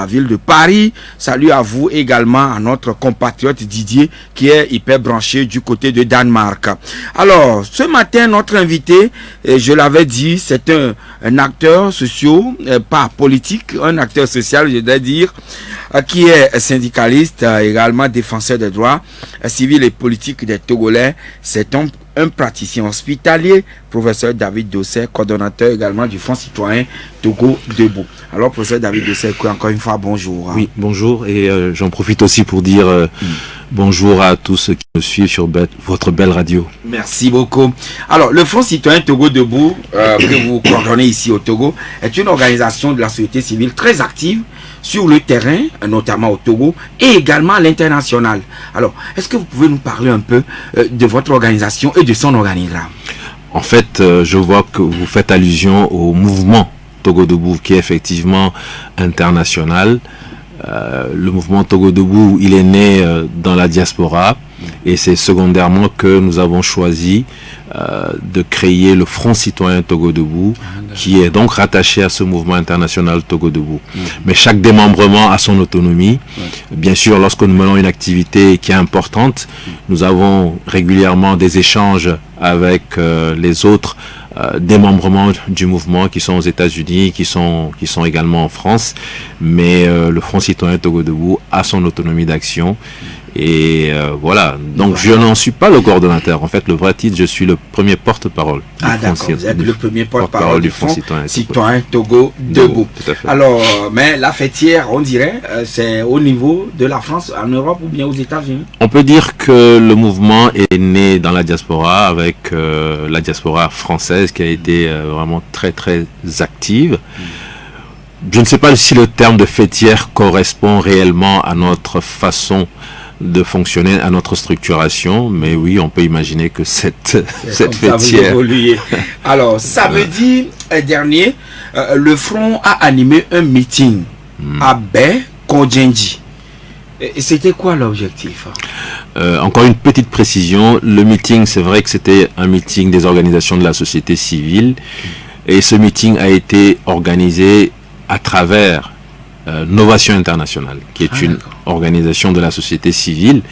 la ville de Paris. Salut à vous également, à notre compatriote Didier qui est hyper branché du côté de Danemark. Alors, ce matin, notre invité, je l'avais dit, c'est un acteur social, pas politique, un acteur social, je dois dire, qui est syndicaliste, également défenseur des droits civils et politiques des Togolais. C'est un praticien hospitalier, professeur David Dossé, coordonnateur également du Fonds citoyen Togo Debout. Alors, professeur David Dossé, encore une fois, bonjour. Oui, bonjour, et j'en profite aussi pour dire bonjour à tous ceux qui me suivent sur votre belle radio. Merci beaucoup. Alors, le Fonds citoyen Togo Debout, que vous coordonnez ici au Togo, est une organisation de la société civile très active sur le terrain, notamment au Togo, et également à l'international. Alors, est-ce que vous pouvez nous parler un peu de votre organisation et de son organigramme? En fait, je vois que vous faites allusion au mouvement Togo Debout, qui est effectivement international. Le mouvement Togo Debout, il est né dans la diaspora, et c'est secondairement que nous avons choisi de créer le Front citoyen Togo Debout, qui est donc rattaché à ce mouvement international Togo Debout. Mais chaque démembrement a son autonomie. Bien sûr, lorsque nous menons une activité qui est importante, nous avons régulièrement des échanges avec les autres démembrements du mouvement qui sont aux États-Unis, qui sont également en France. Mais le Front citoyen Togo Debout a son autonomie d'action. Et voilà, donc je n'en suis pas le coordonnateur. En fait, le vrai titre, je suis le premier porte-parole. Ah d'accord, vous êtes le premier porte-parole du Fonds citoyen Togo Debout. Alors, mais la fêtière, on dirait, c'est au niveau de la France, en Europe ou bien aux États-Unis? On peut dire que le mouvement est né dans la diaspora, avec la diaspora française qui a été vraiment très très active. Je ne sais pas si le terme de fêtière correspond réellement à notre façon de fonctionner, à notre structuration, mais oui, on peut imaginer que cette fêtière... Alors, samedi dernier, le Front a animé un meeting à Baie Kodjenji. C'était quoi l'objectif? Encore une petite précision, le meeting, c'est vrai que c'était un meeting des organisations de la société civile, et ce meeting a été organisé à travers Novation Internationale, qui est une organisation de la société civile,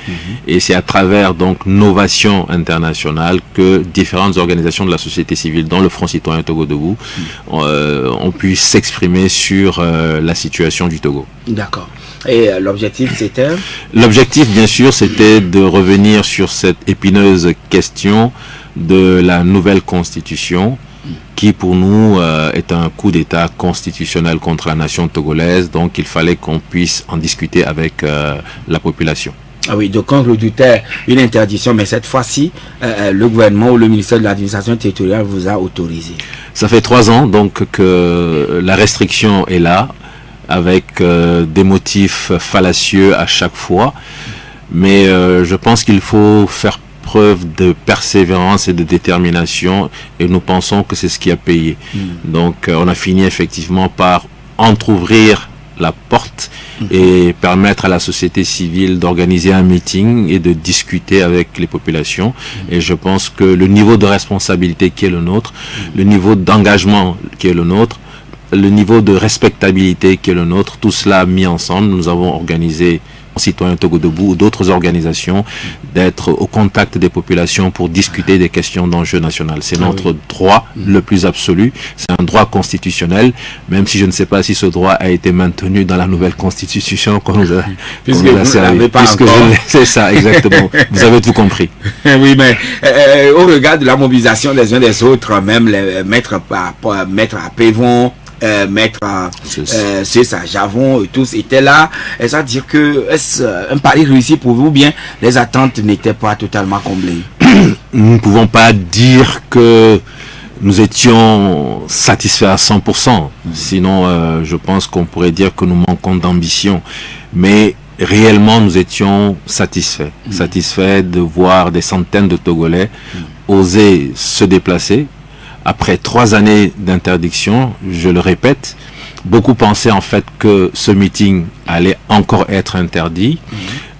et c'est à travers donc Novation Internationale que différentes organisations de la société civile, dont le Front citoyen Togo Debout, ont pu s'exprimer sur la situation du Togo. D'accord. Et l'objectif, c'était? L'objectif, bien sûr, c'était de revenir sur cette épineuse question de la nouvelle constitution, qui pour nous est un coup d'État constitutionnel contre la nation togolaise. Donc il fallait qu'on puisse en discuter avec la population. Ah oui, donc on redoutait une interdiction, mais cette fois-ci, le gouvernement ou le ministère de l'administration territoriale vous a autorisé. Ça fait 3 ans donc que la restriction est là, avec des motifs fallacieux à chaque fois. Mais je pense qu'il faut faire preuve de persévérance et de détermination, et nous pensons que c'est ce qui a payé. Donc on a fini effectivement par entrouvrir la porte et permettre à la société civile d'organiser un meeting et de discuter avec les populations. Et je pense que le niveau de responsabilité qui est le nôtre, le niveau d'engagement qui est le nôtre, le niveau de respectabilité qui est le nôtre, tout cela mis ensemble, nous avons organisé Citoyens Togo Debout ou d'autres organisations d'être au contact des populations pour discuter des questions d'enjeu national. C'est notre droit le plus absolu, c'est un droit constitutionnel, même si je ne sais pas si ce droit a été maintenu dans la nouvelle constitution qu'on nous a servi. C'est ça, exactement. Vous avez tout compris. Oui, mais au regard de la mobilisation des uns des autres, même les maîtres à Pévon, maître César Javon, tous étaient là. Est-ce à dire que est-ce un pari réussi pour vous, bien les attentes n'étaient pas totalement comblées? Nous ne pouvons pas dire que nous étions satisfaits à 100%. Sinon, je pense qu'on pourrait dire que nous manquons d'ambition. Mais réellement, nous étions satisfaits. Satisfaits de voir des centaines de Togolais oser se déplacer. Après 3 années d'interdiction, je le répète, beaucoup pensaient en fait que ce meeting allait encore être interdit.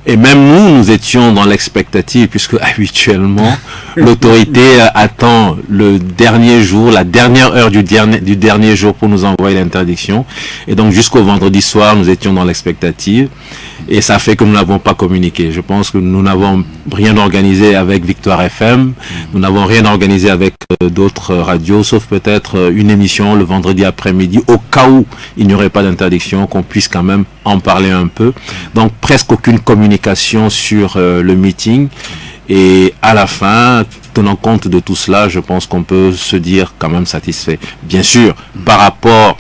Et même nous étions dans l'expectative, puisque habituellement, l'autorité attend le dernier jour, la dernière heure du dernier jour pour nous envoyer l'interdiction. Et donc, jusqu'au vendredi soir, nous étions dans l'expectative. Et ça fait que nous n'avons pas communiqué. Je pense que nous n'avons rien organisé avec Victoire FM. Nous n'avons rien organisé avec d'autres radios, sauf peut-être une émission le vendredi après-midi, au cas où il n'y aurait pas d'interdiction, qu'on puisse quand même en parler un peu. Donc, presque aucune communication sur le meeting. Et à la fin, tenant compte de tout cela, je pense qu'on peut se dire quand même satisfait. Bien sûr, par rapport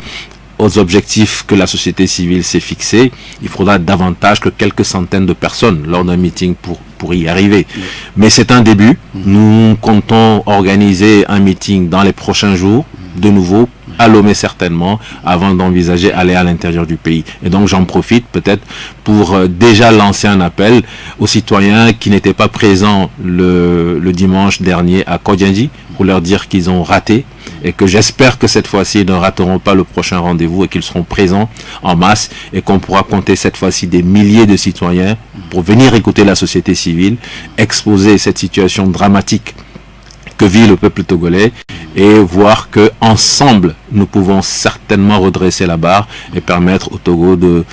aux objectifs que la société civile s'est fixés, il faudra davantage que quelques centaines de personnes lors d'un meeting pour y arriver. Mais c'est un début. Nous comptons organiser un meeting dans les prochains jours, de nouveau, à Lomé certainement, avant d'envisager aller à l'intérieur du pays. Et donc j'en profite peut-être pour déjà lancer un appel aux citoyens qui n'étaient pas présents le dimanche dernier à Kodjanji, pour leur dire qu'ils ont raté et que j'espère que cette fois-ci ils ne rateront pas le prochain rendez-vous et qu'ils seront présents en masse et qu'on pourra compter cette fois-ci des milliers de citoyens pour venir écouter la société civile, exposer cette situation dramatique que vit le peuple togolais et voir que ensemble nous pouvons certainement redresser la barre et permettre au Togo de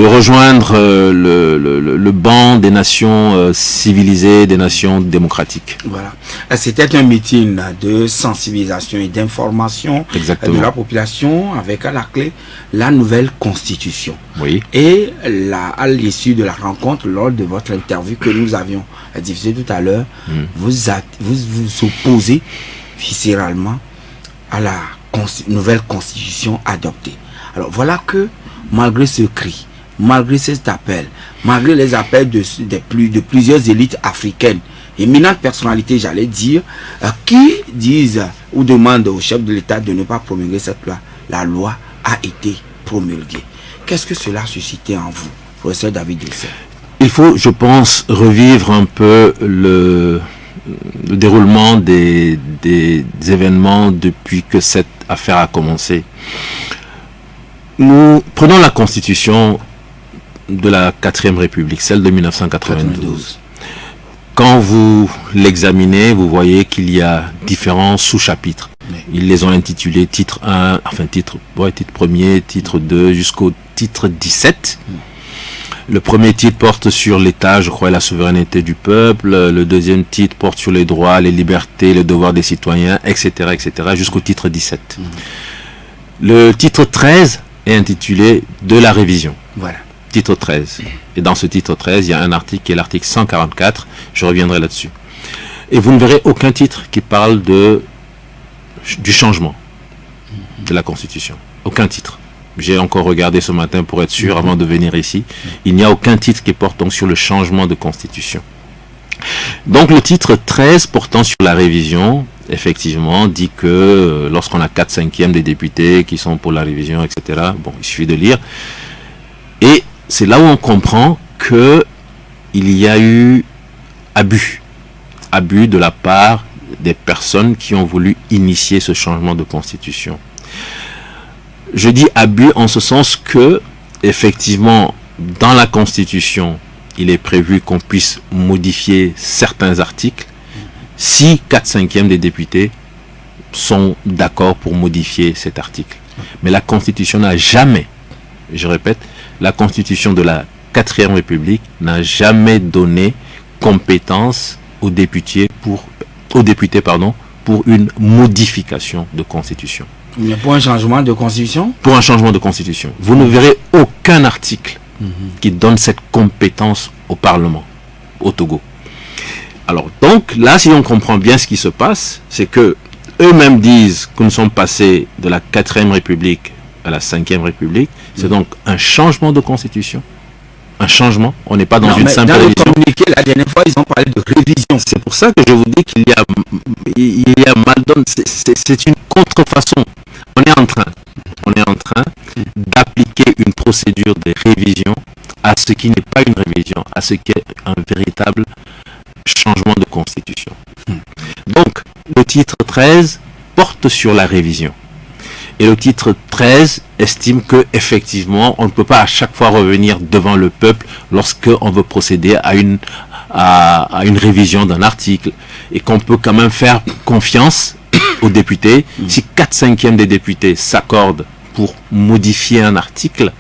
rejoindre le banc des nations civilisées, des nations démocratiques. Voilà. C'était un meeting de sensibilisation et d'information de la population avec à la clé la nouvelle constitution. Oui. Et à l'issue de la rencontre, lors de votre interview que nous avions diffusée tout à l'heure, vous opposez viscéralement à la nouvelle constitution adoptée. Alors voilà que malgré ce cri, malgré cet appel, malgré les appels de plusieurs élites africaines, éminentes personnalités, j'allais dire, qui disent ou demandent au chef de l'État de ne pas promulguer cette loi, la loi a été promulguée. Qu'est-ce que cela a suscité en vous, professeur David Dessert? Il faut, je pense, revivre un peu le déroulement des événements depuis que cette affaire a commencé. Nous prenons la constitution de la 4e République, celle de 1992. Quand vous l'examinez, vous voyez qu'il y a différents sous-chapitres. Ils les ont intitulés titre 1, enfin titre 1er, titre 2, jusqu'au titre 17. Le premier titre porte sur l'État, je crois, et la souveraineté du peuple. Le deuxième titre porte sur les droits, les libertés, les devoirs des citoyens, etc., jusqu'au titre 17. Le titre 13 est intitulé « De la révision ». Voilà. Titre 13. Et dans ce titre 13, il y a un article qui est l'article 144. Je reviendrai là-dessus. Et vous ne verrez aucun titre qui parle du changement de la Constitution. Aucun titre. J'ai encore regardé ce matin pour être sûr avant de venir ici. Il n'y a aucun titre qui porte donc sur le changement de Constitution. Donc le titre 13 portant sur la révision, effectivement, dit que lorsqu'on a 4/5 des députés qui sont pour la révision, etc., bon, il suffit de lire. Et c'est là où on comprend que il y a eu abus de la part des personnes qui ont voulu initier ce changement de constitution. Je dis abus en ce sens que, effectivement, dans la constitution, il est prévu qu'on puisse modifier certains articles si 4/5 des députés sont d'accord pour modifier cet article. Mais la constitution n'a jamais, je répète, la constitution de la 4e République n'a jamais donné compétence aux députés pour une modification de constitution. Mais pour un changement de constitution? Pour un changement de constitution. Vous ne verrez aucun article qui donne cette compétence au Parlement, au Togo. Alors, donc, là, si on comprend bien ce qui se passe, c'est que eux-mêmes disent que nous sommes passés de la 4e République à la 5e République. C'est donc un changement de constitution. Un changement. On n'est pas dans une simple révision. Dans le communiqué, la dernière fois, ils ont parlé de révision. C'est pour ça que je vous dis qu'il y a mal donné. C'est une contrefaçon. On est en train d'appliquer une procédure de révision à ce qui n'est pas une révision, à ce qui est un véritable changement de constitution. Donc, le titre 13 porte sur la révision. Et le titre 13 estime que effectivement, on ne peut pas à chaque fois revenir devant le peuple lorsqu'on veut procéder à une révision d'un article, et qu'on peut quand même faire confiance aux députés. Si 4/5 des députés s'accordent pour modifier un article,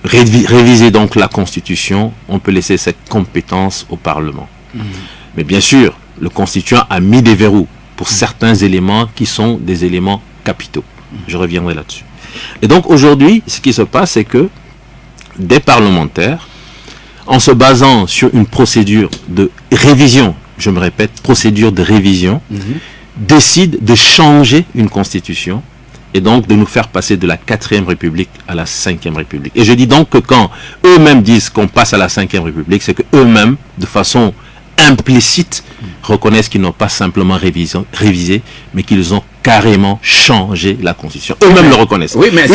réviser donc la Constitution, on peut laisser cette compétence au Parlement. Mais bien sûr, le Constituant a mis des verrous pour certains éléments qui sont des éléments capitaux. Je reviendrai là-dessus. Et donc aujourd'hui, ce qui se passe, c'est que des parlementaires, en se basant sur une procédure de révision, je me répète, procédure de révision, décident de changer une Constitution et donc de nous faire passer de la 4e République à la 5e République. Et je dis donc que quand eux-mêmes disent qu'on passe à la 5e République, c'est que eux-mêmes, de façon implicite, reconnaissent qu'ils n'ont pas simplement révisé, mais qu'ils ont carrément changé la Constitution. Eux-mêmes le reconnaissent. Oui, mais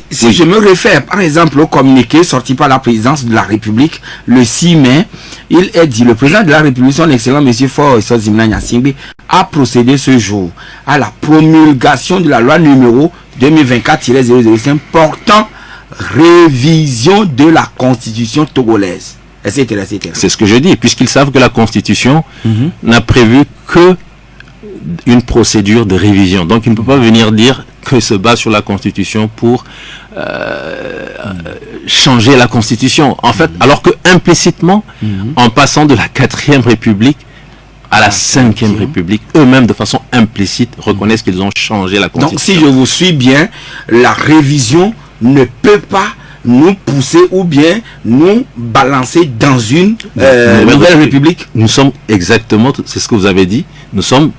si je me réfère par exemple au communiqué sorti par la présidence de la République le 6 mai, il est dit: le président de la République, son excellent monsieur Faure Zimna Nyasingbe, a procédé ce jour à la promulgation de la loi numéro 2024-005 portant révision de la Constitution togolaise, etc. C'est ce que je dis, puisqu'ils savent que la Constitution n'a prévu que une procédure de révision. Donc il ne peut pas venir dire qu'il se base sur la Constitution pour changer la Constitution. En fait, alors que implicitement, en passant de la 4e République à la 5e République, eux-mêmes de façon implicite reconnaissent qu'ils ont changé la Constitution. Donc si je vous suis bien, la révision ne peut pas nous pousser ou bien nous balancer dans une nouvelle République. Nous sommes exactement, c'est ce que vous avez dit, nous sommes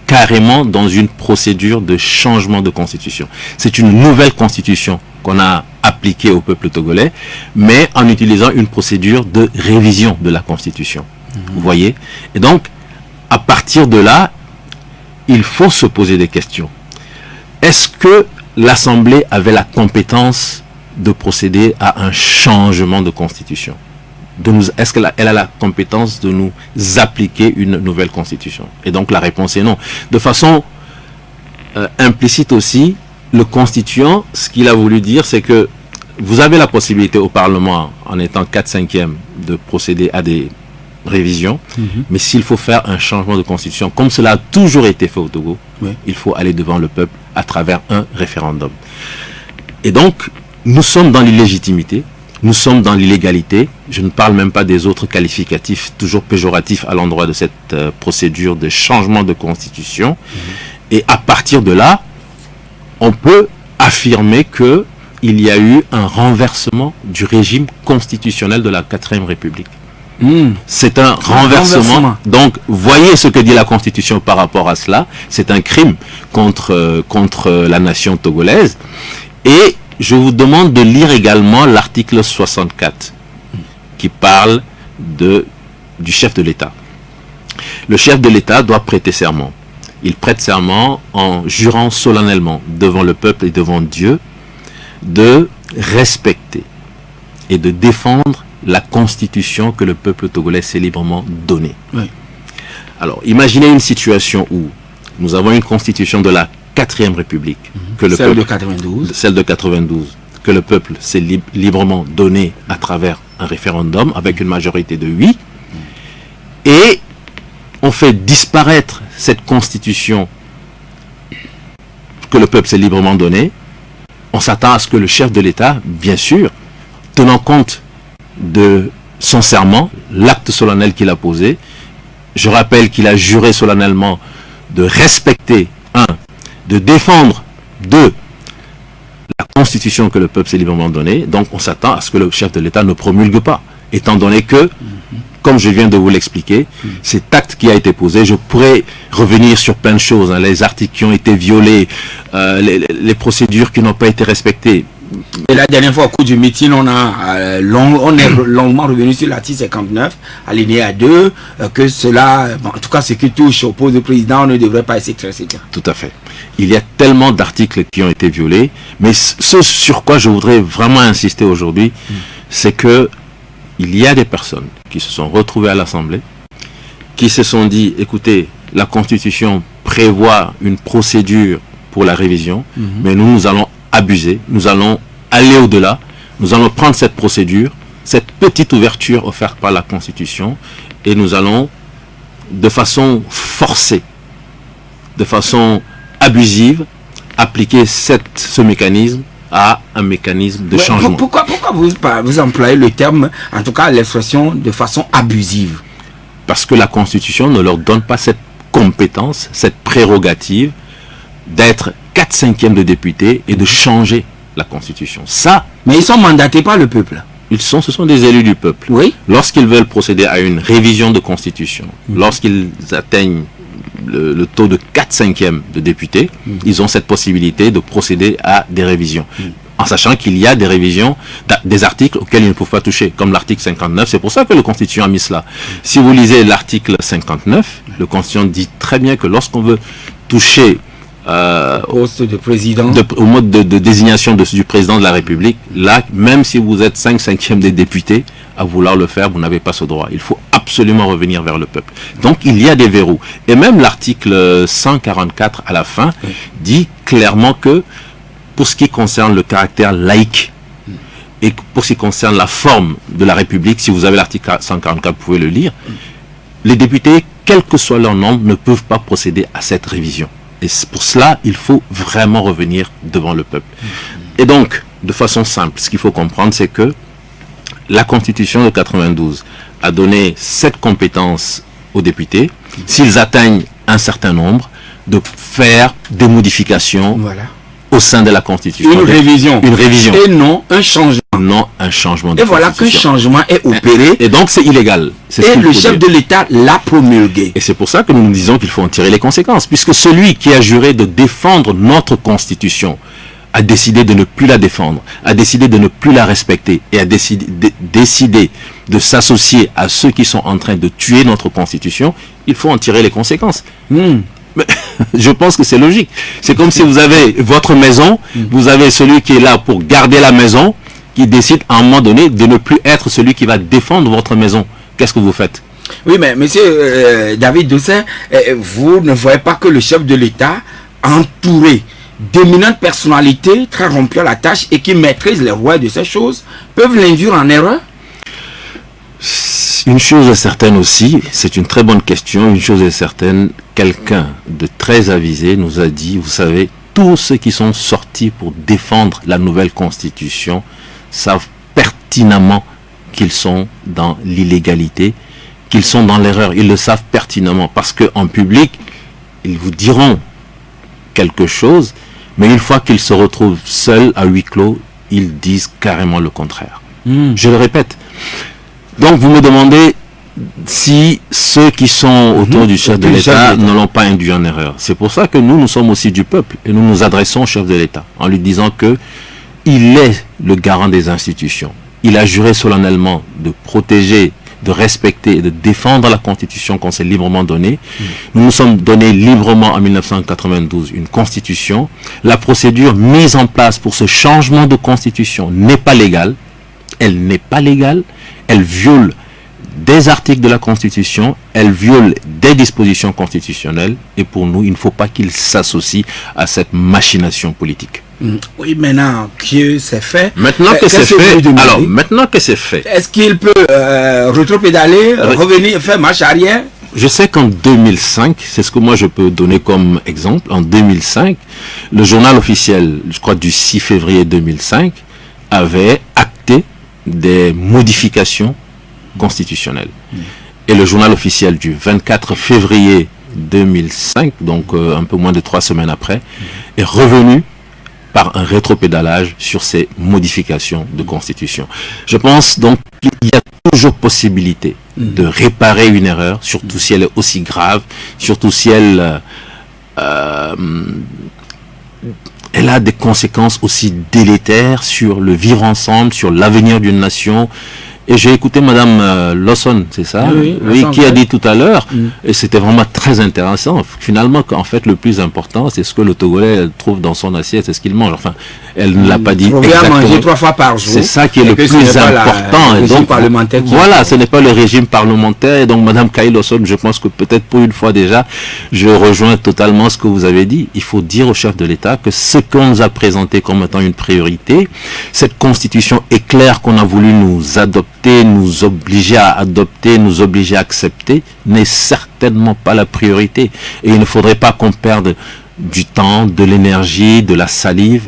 carrément dans une procédure de changement de constitution. C'est une nouvelle constitution qu'on a appliquée au peuple togolais, mais en utilisant une procédure de révision de la constitution. Vous voyez? Et donc, à partir de là, il faut se poser des questions. Est-ce que l'Assemblée avait la compétence de procéder à un changement de constitution? Est-ce qu'elle a la compétence de nous appliquer une nouvelle constitution? Et donc la réponse est non. De façon implicite aussi, le constituant, ce qu'il a voulu dire, c'est que vous avez la possibilité au Parlement, en étant 4/5e, de procéder à des révisions, mais s'il faut faire un changement de constitution, comme cela a toujours été fait au Togo, il faut aller devant le peuple à travers un référendum. Et donc, nous sommes dans l'illégitimité, nous sommes dans l'illégalité. Je ne parle même pas des autres qualificatifs toujours péjoratifs à l'endroit de cette procédure de changement de constitution. Et à partir de là, on peut affirmer que il y a eu un renversement du régime constitutionnel de la 4e République. C'est un renversement. Donc, voyez ce que dit la Constitution par rapport à cela. C'est un crime contre la nation togolaise. Et je vous demande de lire également l'article 64 qui parle du chef de l'État. Le chef de l'État doit prêter serment. Il prête serment en jurant solennellement devant le peuple et devant Dieu de respecter et de défendre la constitution que le peuple togolais s'est librement donnée. Alors, imaginez une situation où nous avons une constitution de la 4e République, que le celle de 92, que le peuple s'est librement donné à travers un référendum avec une majorité de 8, et on fait disparaître cette constitution que le peuple s'est librement donnée. On s'attend à ce que le chef de l'État, bien sûr, tenant compte de son serment, l'acte solennel qu'il a posé, je rappelle qu'il a juré solennellement de respecter, 1, de défendre, 2, la constitution que le peuple s'est librement donnée. Donc on s'attend à ce que le chef de l'État ne promulgue pas, étant donné que, comme je viens de vous l'expliquer, cet acte qui a été posé, je pourrais revenir sur plein de choses, les articles qui ont été violés, les procédures qui n'ont pas été respectées. Et la dernière fois, au cours du meeting, on est longuement revenu sur l'article 59, alinéa 2, que cela, en tout cas, ce qui touche au poste de président, ne devrait pas être, etc. Tout à fait. Il y a tellement d'articles qui ont été violés, mais ce sur quoi je voudrais vraiment insister aujourd'hui, c'est que il y a des personnes qui se sont retrouvées à l'Assemblée, qui se sont dit, écoutez, la Constitution prévoit une procédure pour la révision, mais nous allons abuser, nous allons aller au-delà, nous allons prendre cette procédure, cette petite ouverture offerte par la Constitution, et nous allons, de façon forcée, de façon abusive, appliquer ce mécanisme à un mécanisme de changement. Pourquoi vous employez le terme, en tout cas l'expression, de façon abusive? Parce que la Constitution ne leur donne pas cette compétence, cette prérogative d'être 4/5 de députés et de changer la Constitution. Ça, mais ils sont mandatés par le peuple. Ce sont des élus du peuple. Oui. Lorsqu'ils veulent procéder à une révision de Constitution, lorsqu'ils atteignent le taux de 4/5 de députés, ils ont cette possibilité de procéder à des révisions. En sachant qu'il y a des révisions des articles auxquels ils ne peuvent pas toucher, comme l'article 59. C'est pour ça que le Constitution a mis cela. Si vous lisez l'article 59, le Constitution dit très bien que lorsqu'on veut toucher poste de président, au mode de désignation du président de la République, là, même si vous êtes 5/5 des députés, à vouloir le faire, vous n'avez pas ce droit. Il faut absolument revenir vers le peuple. Donc, il y a des verrous. Et même l'article 144 à la fin dit clairement que pour ce qui concerne le caractère laïque et pour ce qui concerne la forme de la République, si vous avez l'article 144, vous pouvez le lire, les députés, quel que soit leur nombre, ne peuvent pas procéder à cette révision. Et pour cela, il faut vraiment revenir devant le peuple. Et donc, de façon simple, ce qu'il faut comprendre, c'est que la Constitution de 92 a donné cette compétence aux députés, s'ils atteignent un certain nombre, de faire des modifications au sein de la Constitution. Une révision. Et non un changement. Non un changement de Constitution. Et voilà qu'un changement est opéré. Et donc c'est illégal. Et le chef de l'État l'a promulgué. Et c'est pour ça que nous nous disons qu'il faut en tirer les conséquences. Puisque celui qui a juré de défendre notre Constitution a décidé de ne plus la défendre, a décidé de ne plus la respecter et a décidé de s'associer à ceux qui sont en train de tuer notre Constitution, il faut en tirer les conséquences. Mais je pense que c'est logique. C'est comme si vous avez votre maison, vous avez celui qui est là pour garder la maison, qui décide à un moment donné de ne plus être celui qui va défendre votre maison. Qu'est-ce que vous faites? Oui, mais monsieur David Doucet, vous ne voyez pas que le chef de l'État, entouré d'éminentes personnalités très rompues à la tâche et qui maîtrisent les rouages de ces choses, peuvent l'induire en erreur? Une chose est certaine aussi, c'est une très bonne question, une chose est certaine, quelqu'un de très avisé nous a dit, vous savez, tous ceux qui sont sortis pour défendre la nouvelle Constitution savent pertinemment qu'ils sont dans l'illégalité, qu'ils sont dans l'erreur, ils le savent pertinemment, parce qu'en public, ils vous diront quelque chose, mais une fois qu'ils se retrouvent seuls à huis clos, ils disent carrément le contraire. Je le répète. Donc vous me demandez si ceux qui sont autour du chef de l'État ne l'ont pas induit en erreur. C'est pour ça que nous sommes aussi du peuple et nous nous adressons au chef de l'État en lui disant que il est le garant des institutions. Il a juré solennellement de protéger, de respecter et de défendre la Constitution qu'on s'est librement donnée. Nous nous sommes donnés librement en 1992 une Constitution. La procédure mise en place pour ce changement de Constitution n'est pas légale. Elle n'est pas légale. Elle viole des articles de la Constitution, elle viole des dispositions constitutionnelles et pour nous, il ne faut pas qu'il s'associe à cette machination politique. Oui, maintenant que c'est fait. Maintenant que c'est fait, alors maintenant que c'est fait, est-ce qu'il peut rétropédaler, revenir, faire marche arrière? Je sais qu'en 2005, c'est ce que moi je peux donner comme exemple, en 2005, le journal officiel, je crois du 6 février 2005, avait acté des modifications constitutionnelles. Et le journal officiel du 24 février 2005, donc un peu moins de 3 semaines après, est revenu par un rétropédalage sur ces modifications de constitution. Je pense donc qu'il y a toujours possibilité de réparer une erreur, surtout si elle est aussi grave, surtout si elle a des conséquences aussi délétères sur le vivre ensemble, sur l'avenir d'une nation. Et j'ai écouté Madame Lawson, c'est ça? Oui, qui a dit tout à l'heure, et c'était vraiment très intéressant, finalement, qu'en fait, le plus important, c'est ce que le Togolais trouve dans son assiette, c'est ce qu'il mange. Enfin, Elle ne l'a pas dit trouver exactement. à manger 3 fois par jour. C'est ça qui est le plus important. Le régime parlementaire. Voilà, ce n'est pas le régime parlementaire. Et donc, Madame Kaïlosson, je pense que peut-être pour une fois déjà, je rejoins totalement ce que vous avez dit. Il faut dire au chef de l'État que ce qu'on nous a présenté comme étant une priorité, cette constitution est claire qu'on a voulu nous adopter, nous obliger à adopter, nous obliger à accepter, n'est certainement pas la priorité. Et il ne faudrait pas qu'on perde du temps, de l'énergie, de la salive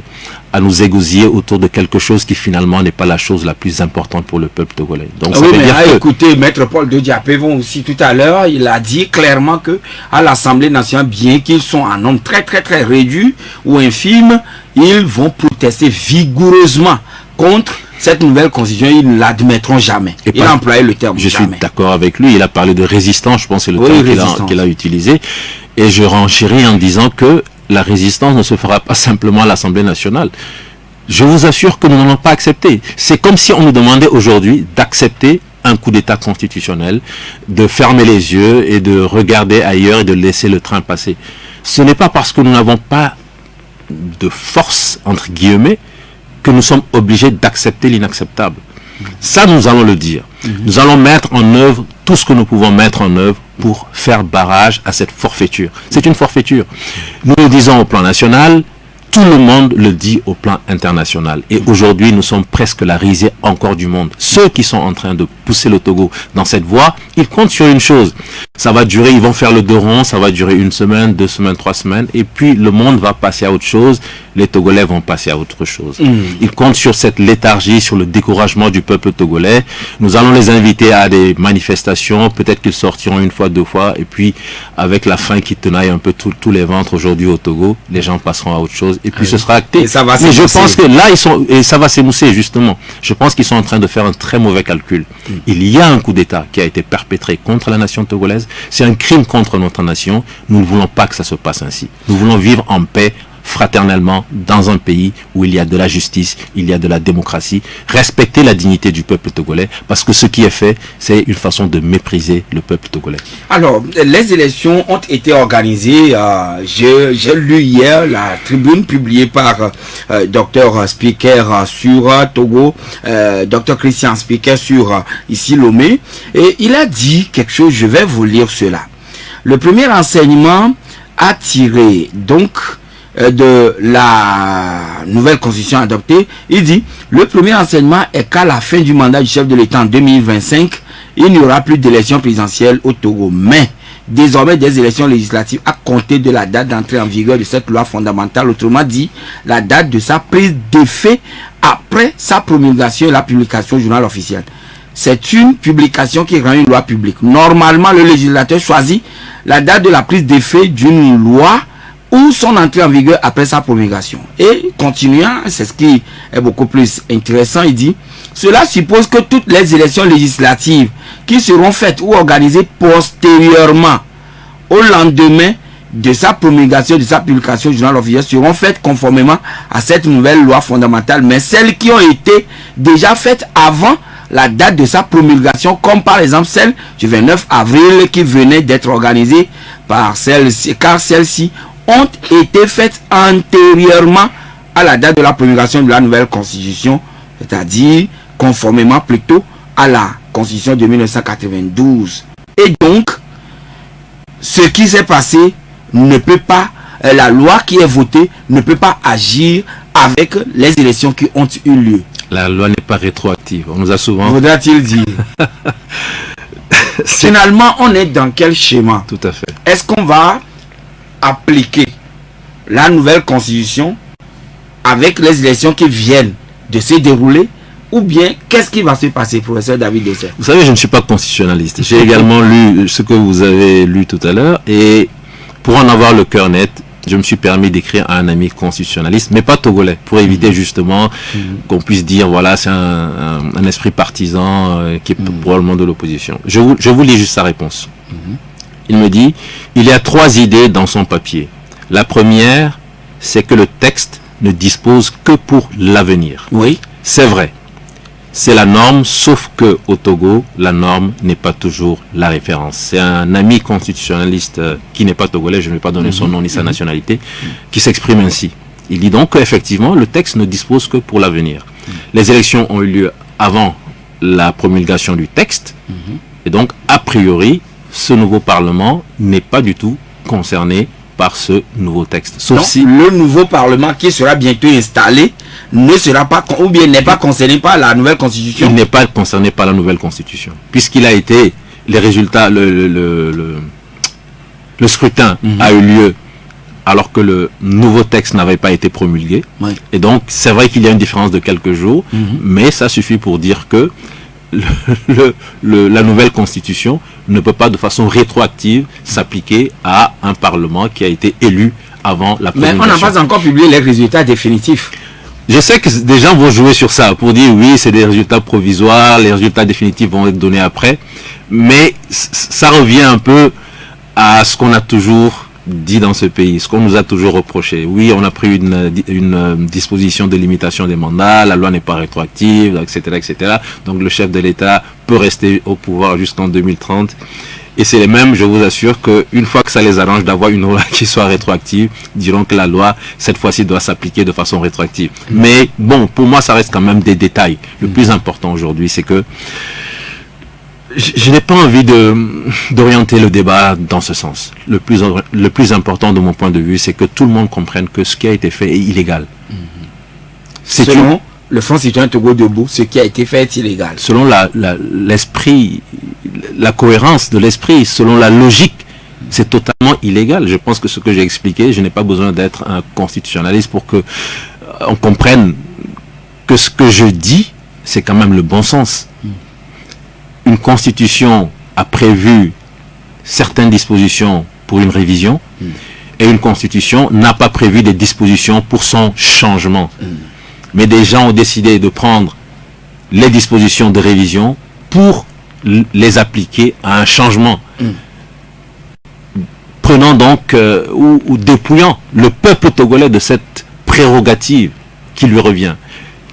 à nous égosiller autour de quelque chose qui finalement n'est pas la chose la plus importante pour le peuple togolais. Donc, ça oui, veut mais dire que... écoutez, Maître Paul de Diapévon aussi tout à l'heure, il a dit clairement que à l'Assemblée nationale, bien qu'ils sont en nombre très réduit ou infime, ils vont protester vigoureusement contre cette nouvelle constitution. Ils ne l'admettront jamais. Il a employé le terme je jamais. suis d'accord avec lui, il a parlé de résistance, je pense que c'est le terme qu'il a utilisé. Et je renchéris en disant que la résistance ne se fera pas simplement à l'Assemblée nationale. Je vous assure que nous n'allons pas accepter. C'est comme si on nous demandait aujourd'hui d'accepter un coup d'État constitutionnel, de fermer les yeux et de regarder ailleurs et de laisser le train passer. Ce n'est pas parce que nous n'avons pas de force, entre guillemets, que nous sommes obligés d'accepter l'inacceptable. Ça, nous allons le dire. Nous allons mettre en œuvre tout ce que nous pouvons mettre en œuvre pour faire barrage à cette forfaiture. C'est une forfaiture. Nous le disons au plan national, tout le monde le dit au plan international. Et aujourd'hui, nous sommes presque la risée encore du monde. Ceux qui sont en train de pousser le Togo dans cette voie, ils comptent sur une chose. Ça va durer, ils vont faire le dos rond, ça va durer 1 semaine, 2 semaines, 3 semaines, et puis le monde va passer à autre chose, les Togolais vont passer à autre chose. Ils comptent sur cette léthargie, sur le découragement du peuple togolais. Nous allons les inviter à des manifestations, peut-être qu'ils sortiront 1 fois, 2 fois, et puis avec la faim qui tenaille un peu tous les ventres aujourd'hui au Togo, les gens passeront à autre chose, et puis ce sera acté. Et ça va mais je pense que là, et ça va s'émousser justement. Je pense qu'ils sont en train de faire un très mauvais calcul. Il y a un coup d'État qui a été perpétré contre la nation togolaise. C'est un crime contre notre nation. Nous ne voulons pas que ça se passe ainsi. Nous voulons vivre en paix, fraternellement, dans un pays où il y a de la justice, il y a de la démocratie, respecter la dignité du peuple togolais, parce que ce qui est fait, c'est une façon de mépriser le peuple togolais. Alors, les élections ont été organisées, j'ai lu hier la tribune publiée par Dr Speaker sur Togo, Dr Christian Speaker sur ici Lomé, et il a dit quelque chose, je vais vous lire cela. Le premier enseignement a tiré donc de la nouvelle constitution adoptée, il dit, le premier enseignement est qu'à la fin du mandat du chef de l'État en 2025, il n'y aura plus d'élections présidentielles au Togo, mais désormais des élections législatives à compter de la date d'entrée en vigueur de cette loi fondamentale, autrement dit, la date de sa prise d'effet après sa promulgation et la publication au journal officiel. C'est une publication qui rend une loi publique. Normalement, le législateur choisit la date de la prise d'effet d'une loi ou son entrée en vigueur après sa promulgation. Et continuant, c'est ce qui est beaucoup plus intéressant, il dit, cela suppose que toutes les élections législatives qui seront faites ou organisées postérieurement au lendemain de sa promulgation, de sa publication au journal officiel seront faites conformément à cette nouvelle loi fondamentale, mais celles qui ont été déjà faites avant la date de sa promulgation, comme par exemple celle du 29 avril qui venait d'être organisée par celle-ci, car celle-ci ont été faites antérieurement à la date de la promulgation de la nouvelle constitution, c'est-à-dire conformément plutôt à la constitution de 1992. Et donc, ce qui s'est passé ne peut pas, la loi qui est votée ne peut pas agir avec les élections qui ont eu lieu. La loi n'est pas rétroactive. On nous a souvent... Faudra-t-il dire Finalement, on est dans quel schéma? Tout à fait. Est-ce qu'on va appliquer la nouvelle constitution avec les élections qui viennent de se dérouler, ou bien qu'est-ce qui va se passer, professeur David Dessert? Vous savez, je ne suis pas constitutionnaliste. J'ai également lu ce que vous avez lu tout à l'heure, et pour en avoir le cœur net, je me suis permis d'écrire à un ami constitutionnaliste, mais pas togolais, pour éviter justement qu'on puisse dire, voilà, c'est un esprit partisan qui est probablement de l'opposition. Je vous lis juste sa réponse. Il me dit, il y a 3 idées dans son papier. La première, c'est que le texte ne dispose que pour l'avenir. Oui. C'est vrai. C'est la norme, sauf que au Togo, la norme n'est pas toujours la référence. C'est un ami constitutionnaliste qui n'est pas togolais, je ne vais pas donner son nom ni sa nationalité, qui s'exprime ainsi. Il dit donc qu'effectivement, le texte ne dispose que pour l'avenir. Les élections ont eu lieu avant la promulgation du texte, et donc, a priori, ce nouveau Parlement n'est pas du tout concerné par ce nouveau texte. Sauf donc, si le nouveau Parlement qui sera bientôt installé ne sera pas, ou bien n'est pas concerné par la nouvelle Constitution. il n'est pas concerné par la nouvelle Constitution, puisqu'il a été, les résultats, le scrutin a eu lieu alors que le nouveau texte n'avait pas été promulgué. Oui. Et donc, c'est vrai qu'il y a une différence de quelques jours, mais ça suffit pour dire que la nouvelle Constitution ne peut pas de façon rétroactive s'appliquer à un Parlement qui a été élu avant la Mais promulgation. on n'a pas encore publié les résultats définitifs. Je sais que des gens vont jouer sur ça pour dire oui, c'est des résultats provisoires, les résultats définitifs vont être donnés après, mais ça revient un peu à ce qu'on a toujours dit dans ce pays, ce qu'on nous a toujours reproché. Oui, on a pris une disposition de limitation des mandats, la loi n'est pas rétroactive, etc., etc. Donc le chef de l'État peut rester au pouvoir jusqu'en 2030. Et c'est les mêmes, je vous assure, qu'une fois que ça les arrange d'avoir une loi qui soit rétroactive, diront que la loi, cette fois-ci, doit s'appliquer de façon rétroactive. Mais bon, pour moi, ça reste quand même des détails. Le plus important aujourd'hui, c'est que je n'ai pas envie d'orienter le débat dans ce sens. Le plus important de mon point de vue, c'est que tout le monde comprenne que ce qui a été fait est illégal. Selon le Front citoyen Togo Debout, ce qui a été fait est illégal. Selon l'esprit, la cohérence de l'esprit, selon la logique, c'est totalement illégal. Je pense que ce que j'ai expliqué, je n'ai pas besoin d'être un constitutionnaliste pour que on comprenne que ce que je dis, c'est quand même le bon sens. Une constitution a prévu certaines dispositions pour une révision et une constitution n'a pas prévu des dispositions pour son changement. Mais des gens ont décidé de prendre les dispositions de révision pour les appliquer à un changement. Prenant donc ou dépouillant le peuple togolais de cette prérogative qui lui revient.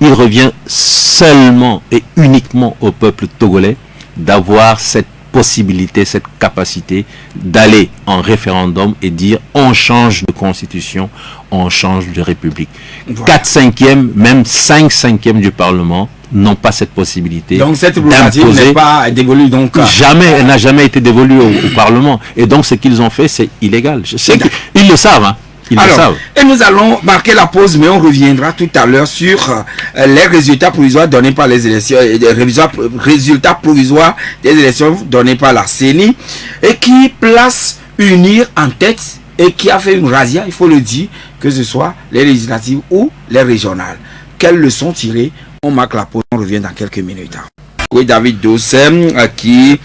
Il revient seulement et uniquement au peuple togolais d'avoir cette possibilité, cette capacité d'aller en référendum et dire on change de constitution, on change de république. Voilà. 4/5, même 5/5 du Parlement n'ont pas cette possibilité. Donc cette prérogative n'est pas dévolue donc. Jamais, elle n'a jamais été dévolue au Parlement. Et donc ce qu'ils ont fait, c'est illégal. Je sais qu'ils le savent, hein. Alors, et nous allons marquer la pause, mais on reviendra tout à l'heure sur les résultats provisoires donnés par les élections, résultats provisoires des élections donnés par la CENI, et qui place UNIR en tête et qui a fait une razzia, il faut le dire, que ce soit les législatives ou les régionales. Quelles leçons tirer? On marque la pause, on revient dans quelques minutes. Oui, David Dossem, qui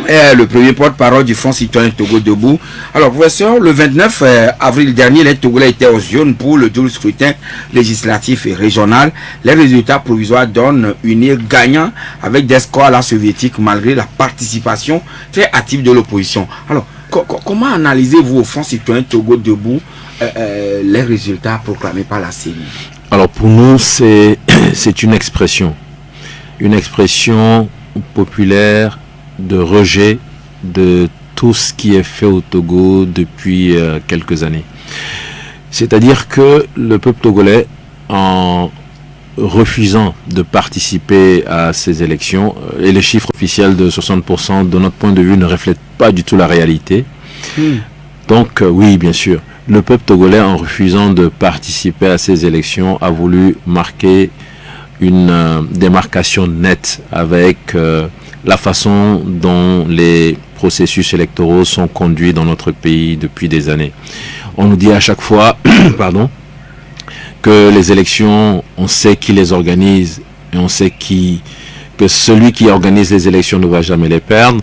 est le premier porte-parole du Front citoyen Togo Debout. Alors, professeur, le 29 avril dernier, les Togolais étaient aux urnes pour le double scrutin législatif et régional. Les résultats provisoires donnent UNIR gagnant avec des scores à la soviétique malgré la participation très active de l'opposition. Alors, comment analysez-vous au Front citoyen Togo Debout les résultats proclamés par la CENI? Alors, pour nous, c'est une expression populaire de rejet de tout ce qui est fait au Togo depuis quelques années. C'est-à-dire que le peuple togolais, en refusant de participer à ces élections, et les chiffres officiels de 60% de notre point de vue ne reflètent pas du tout la réalité. Donc oui, bien sûr, le peuple togolais, en refusant de participer à ces élections, a voulu marquer une démarcation nette avec la façon dont les processus électoraux sont conduits dans notre pays depuis des années. On nous dit à chaque fois que les élections, on sait qui les organise et on sait que celui qui organise les élections ne va jamais les perdre.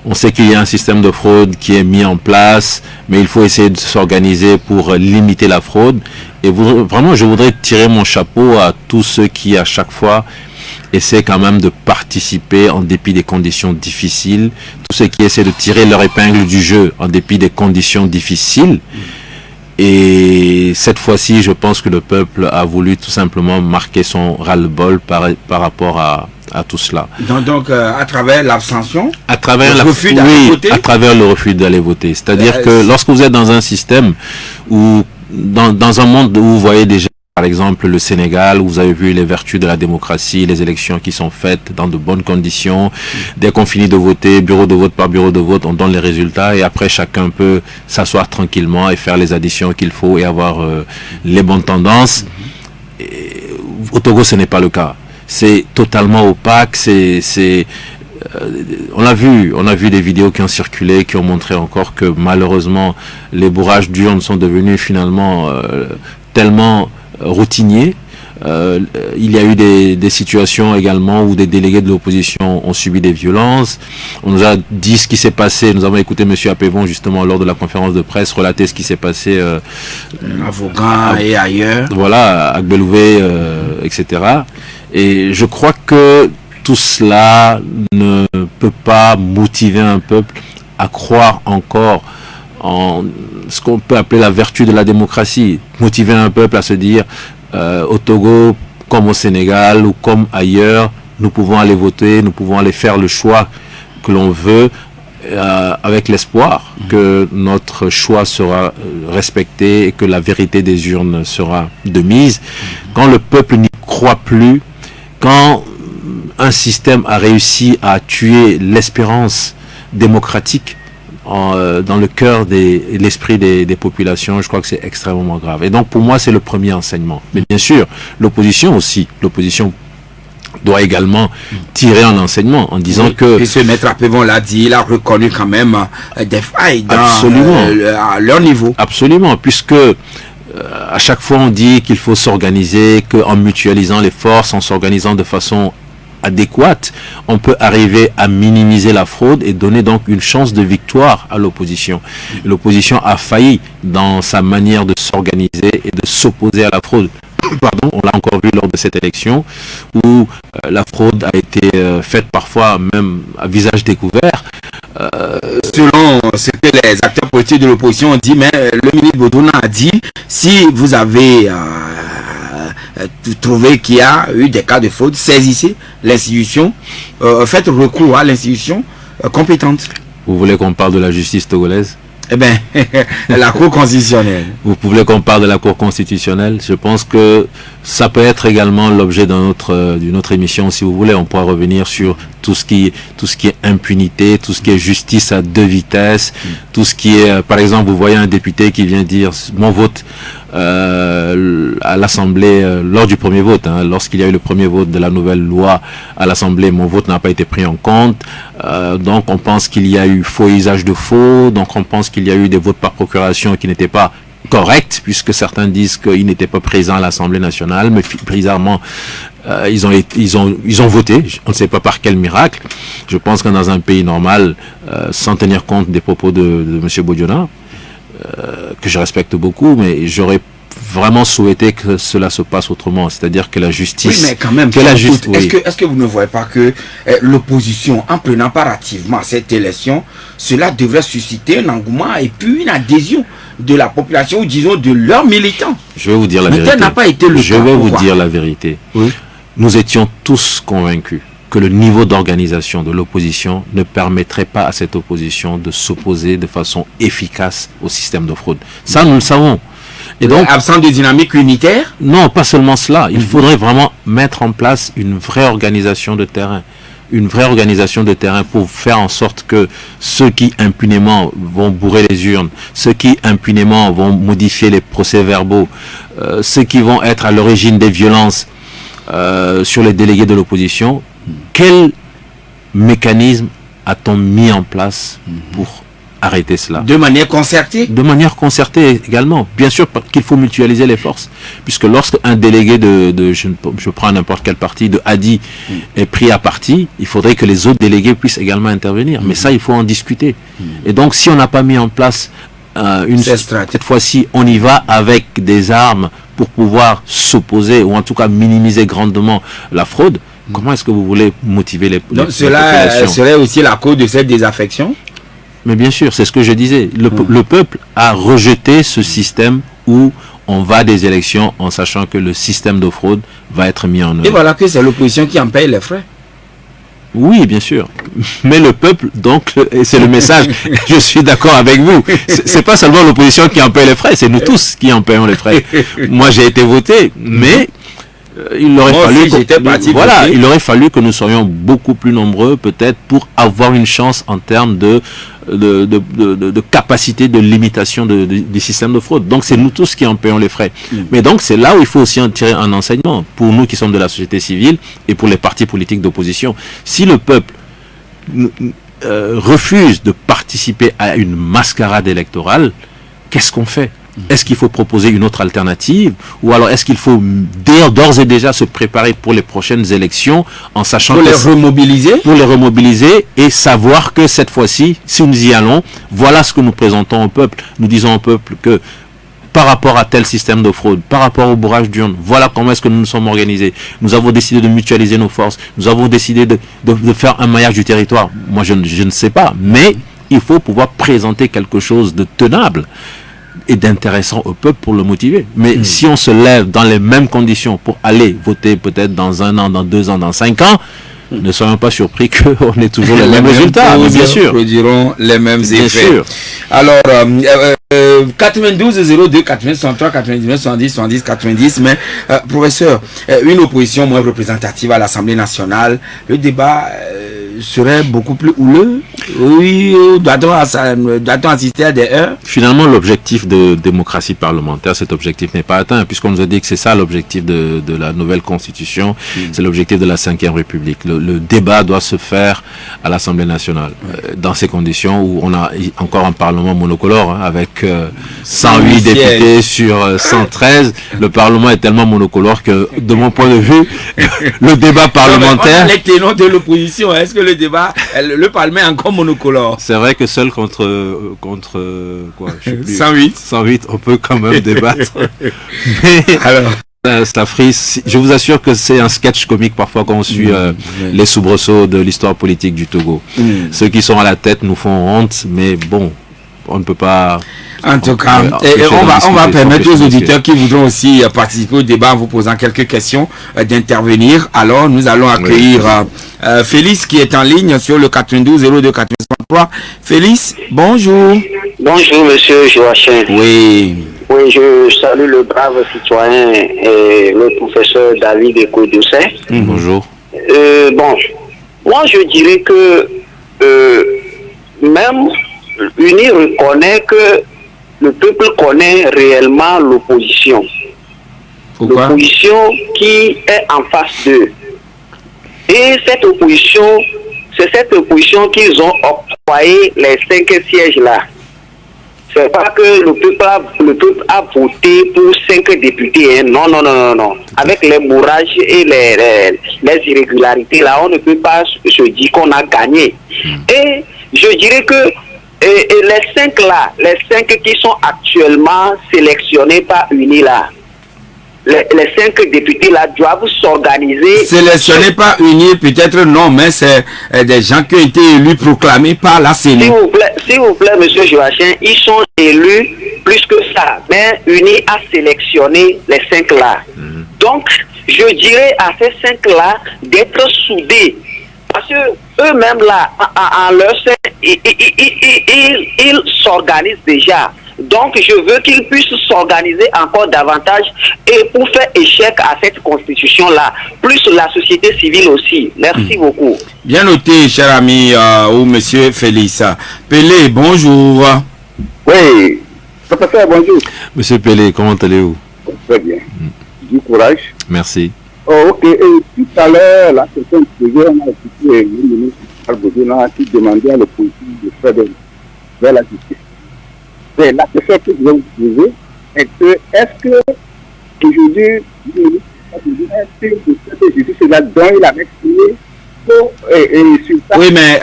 On sait qu'il y a un système de fraude qui est mis en place, mais il faut essayer de s'organiser pour limiter la fraude. Et vraiment, je voudrais tirer mon chapeau à tous ceux qui, à chaque fois, essaient quand même de participer en dépit des conditions difficiles. Tous ceux qui essaient de tirer leur épingle du jeu en dépit des conditions difficiles. Et cette fois-ci, je pense que le peuple a voulu tout simplement marquer son ras-le-bol par rapport à tout cela. Donc à travers l'abstention, à travers le refus d'aller voter. À travers le refus d'aller voter. C'est-à-dire que lorsque vous êtes dans un système où dans un monde où vous voyez déjà, par exemple, le Sénégal, où vous avez vu les vertus de la démocratie, les élections qui sont faites dans de bonnes conditions. Dès qu'on finit de voter, bureau de vote par bureau de vote, on donne les résultats et après chacun peut s'asseoir tranquillement et faire les additions qu'il faut et avoir les bonnes tendances. Et, au Togo, ce n'est pas le cas. C'est totalement opaque. On a vu des vidéos qui ont circulé, qui ont montré encore que malheureusement les bourrages d'urnes sont devenus finalement tellement routiniers. Il y a eu des situations également où des délégués de l'opposition ont subi des violences. On nous a dit ce qui s'est passé. Nous avons écouté M. Apevon justement lors de la conférence de presse relater ce qui s'est passé à Vaughan et ailleurs. Voilà, à Gbelouvé, etc. Et je crois que tout cela ne peut pas motiver un peuple à croire encore en ce qu'on peut appeler la vertu de la démocratie. Motiver un peuple à se dire au Togo, comme au Sénégal ou comme ailleurs, nous pouvons aller voter, nous pouvons aller faire le choix que l'on veut avec l'espoir que notre choix sera respecté et que la vérité des urnes sera de mise. Quand le peuple n'y croit plus, quand un système a réussi à tuer l'espérance démocratique dans le cœur l'esprit des populations, je crois que c'est extrêmement grave. Et donc pour moi c'est le premier enseignement. Mais bien sûr, l'opposition doit également tirer un enseignement en disant que... Et ce maître Apevon l'a dit, il a reconnu quand même des failles à leur niveau. Absolument, puisque à chaque fois on dit qu'il faut s'organiser, qu'en mutualisant les forces, en s'organisant de façon adéquate, on peut arriver à minimiser la fraude et donner donc une chance de victoire à l'opposition. L'opposition a failli dans sa manière de s'organiser et de s'opposer à la fraude. Pardon, on l'a encore vu lors de cette élection où la fraude a été faite parfois même à visage découvert. Selon ce que les acteurs politiques de l'opposition ont dit, mais le ministre Boudona a dit, si vous avez trouvé qu'il y a eu des cas de fraude, saisissez l'institution, faites recours à l'institution compétente. Vous voulez qu'on parle de la justice togolaise? Eh bien, la Cour constitutionnelle. Vous voulez qu'on parle de la Cour constitutionnelle? Je pense que ça peut être également l'objet d'une autre émission, si vous voulez. On pourra revenir sur tout ce qui est impunité, tout ce qui est justice à deux vitesses, tout ce qui est, par exemple, vous voyez un député qui vient dire mon vote à l'Assemblée lors du premier vote, lorsqu'il y a eu le premier vote de la nouvelle loi à l'Assemblée, mon vote n'a pas été pris en compte. Donc on pense qu'il y a eu faux usage de faux, donc on pense qu'il y a eu des votes par procuration qui n'étaient pas corrects, puisque certains disent qu'ils n'étaient pas présents à l'Assemblée nationale, mais bizarrement ils ont voté, on ne sait pas par quel miracle. Je pense que dans un pays normal, sans tenir compte des propos de M. Boudona, que je respecte beaucoup, mais j'aurais vraiment souhaité que cela se passe autrement, c'est-à-dire que la justice... Oui, mais quand même, est-ce que vous ne voyez pas que l'opposition, en prenant part activement à cette élection, cela devrait susciter un engouement et puis une adhésion de la population, ou disons de leurs militants? Je vais vous dire la vérité. Tel n'a pas été le cas. Je vais vous dire la vérité. Oui. Nous étions tous convaincus que le niveau d'organisation de l'opposition ne permettrait pas à cette opposition de s'opposer de façon efficace au système de fraude. Ça, nous le savons. Et donc, absent de dynamique unitaire? Non, pas seulement cela. Il faudrait vraiment mettre en place une vraie organisation de terrain. Une vraie organisation de terrain pour faire en sorte que ceux qui impunément vont bourrer les urnes, ceux qui impunément vont modifier les procès-verbaux, ceux qui vont être à l'origine des violences sur les délégués de l'opposition, quel mécanisme a-t-on mis en place pour arrêter cela? De manière concertée? De manière concertée également. Bien sûr qu'il faut mutualiser les forces. Puisque lorsqu'un délégué je prends n'importe quel parti, de Hadi est pris à partie, il faudrait que les autres délégués puissent également intervenir. Mais ça, il faut en discuter. Et donc, si on n'a pas mis en place cette fois-ci, on y va avec des armes pour pouvoir s'opposer ou en tout cas minimiser grandement la fraude. Comment est-ce que vous voulez motiver les Donc cela serait aussi la cause de cette désaffection? Mais bien sûr, c'est ce que je disais. Le peuple a rejeté ce système où on va des élections en sachant que le système de fraude va être mis en œuvre. Et voilà que c'est l'opposition qui en paye les frais. Oui, bien sûr. Mais le peuple, donc, et c'est le message, je suis d'accord avec vous. C'est pas seulement l'opposition qui en paie les frais, c'est nous tous qui en payons les frais. Moi, j'ai été voté, mais il aurait il aurait fallu que nous soyons beaucoup plus nombreux, peut-être, pour avoir une chance en termes de capacité de limitation des systèmes de fraude. Donc c'est nous tous qui en payons les frais. Mais donc c'est là où il faut aussi en tirer un enseignement pour nous qui sommes de la société civile et pour les partis politiques d'opposition. Si le peuple refuse de participer à une mascarade électorale, qu'est-ce qu'on fait ? Est-ce qu'il faut proposer une autre alternative, ou alors est-ce qu'il faut d'ores et déjà se préparer pour les prochaines élections en sachant pour les remobiliser et savoir que cette fois-ci, si nous y allons, voilà ce que nous présentons au peuple. Nous disons au peuple que par rapport à tel système de fraude, par rapport au bourrage d'urnes, voilà comment est-ce que nous nous sommes organisés. Nous avons décidé de mutualiser nos forces, nous avons décidé de faire un maillage du territoire. Moi, je ne sais pas, mais il faut pouvoir présenter quelque chose de tenable et d'intéressant au peuple pour le motiver. Mais si on se lève dans les mêmes conditions pour aller voter peut-être dans 1 an, dans 2 ans, dans 5 ans, ne soyons pas surpris qu'on ait toujours les mêmes résultats. Bien sûr. Produiront les mêmes effets. Bien sûr. Alors, 92 02 83 99 70 70 90. Mais professeur, une opposition moins représentative à l'Assemblée nationale, le débat serait beaucoup plus houleux. Oui, doit-on assister à des heures? Finalement, l'objectif de démocratie parlementaire, cet objectif n'est pas atteint, puisqu'on nous a dit que c'est ça l'objectif de la nouvelle constitution, c'est l'objectif de la 5e République. Le débat doit se faire à l'Assemblée nationale, dans ces conditions où on a encore un parlement monocolore, avec 108 députés sur 113. Le parlement est tellement monocolore que, de mon point de vue, le débat parlementaire... les ténors de l'opposition, est-ce que le débat, le parlement est encore monocolore? C'est vrai que seul contre quoi, je sais plus, 108, on peut quand même débattre. Mais alors, Stafri, je vous assure que c'est un sketch comique parfois quand on suit les soubresauts de l'histoire politique du Togo. Ceux qui sont à la tête nous font honte, mais bon, on ne peut pas... En tout cas, on va permettre aux auditeurs qui voudront aussi participer au débat en vous posant quelques questions d'intervenir. Alors, nous allons accueillir Félix qui est en ligne sur le 92 02 83. Félix, bonjour. Bonjour, monsieur Joachim. Oui. Oui, je salue le brave citoyen et le professeur David Ekodoucet. Bonjour. Bon, moi je dirais que même UNI reconnaît que le peuple connaît réellement l'opposition. L'opposition qui est en face d'eux. Et cette opposition, c'est cette opposition qu'ils ont octroyé les 5 sièges là. C'est pas que le peuple a voté pour 5 députés. Hein. Non. Avec les bourrages et les irrégularités là, on ne peut pas se dire qu'on a gagné. Et je dirais que et les 5 là, les 5 qui sont actuellement sélectionnés par UNI là, les 5 députés là doivent s'organiser. Sélectionnés par UNI, peut-être non, mais c'est des gens qui ont été élus, proclamés par la CENI. S'il vous plaît, monsieur Joachim, ils sont élus plus que ça. Mais UNI a sélectionné les 5 là. Donc, je dirais à ces 5 là d'être soudés. Parce que eux-mêmes là, en leur sein, ils s'organisent déjà. Donc je veux qu'ils puissent s'organiser encore davantage et pour faire échec à cette constitution-là, plus la société civile aussi. Merci beaucoup. Bien noté, cher ami ou monsieur Félix. Pelé, bonjour. Oui, professeur, bonjour. Monsieur Pelé, comment allez-vous? Très bien. Du courage. Merci. Oh, ok, et tout à l'heure, la question posée, on a écouté le ministre Albozina qui demandait à l'opposition de faire vers la justice. Mais la question que je vais vous poser est que, est-ce que aujourd'hui, le ministre Albozina est-ce que cette justice là dont il avait crié sur ça? Oui, mais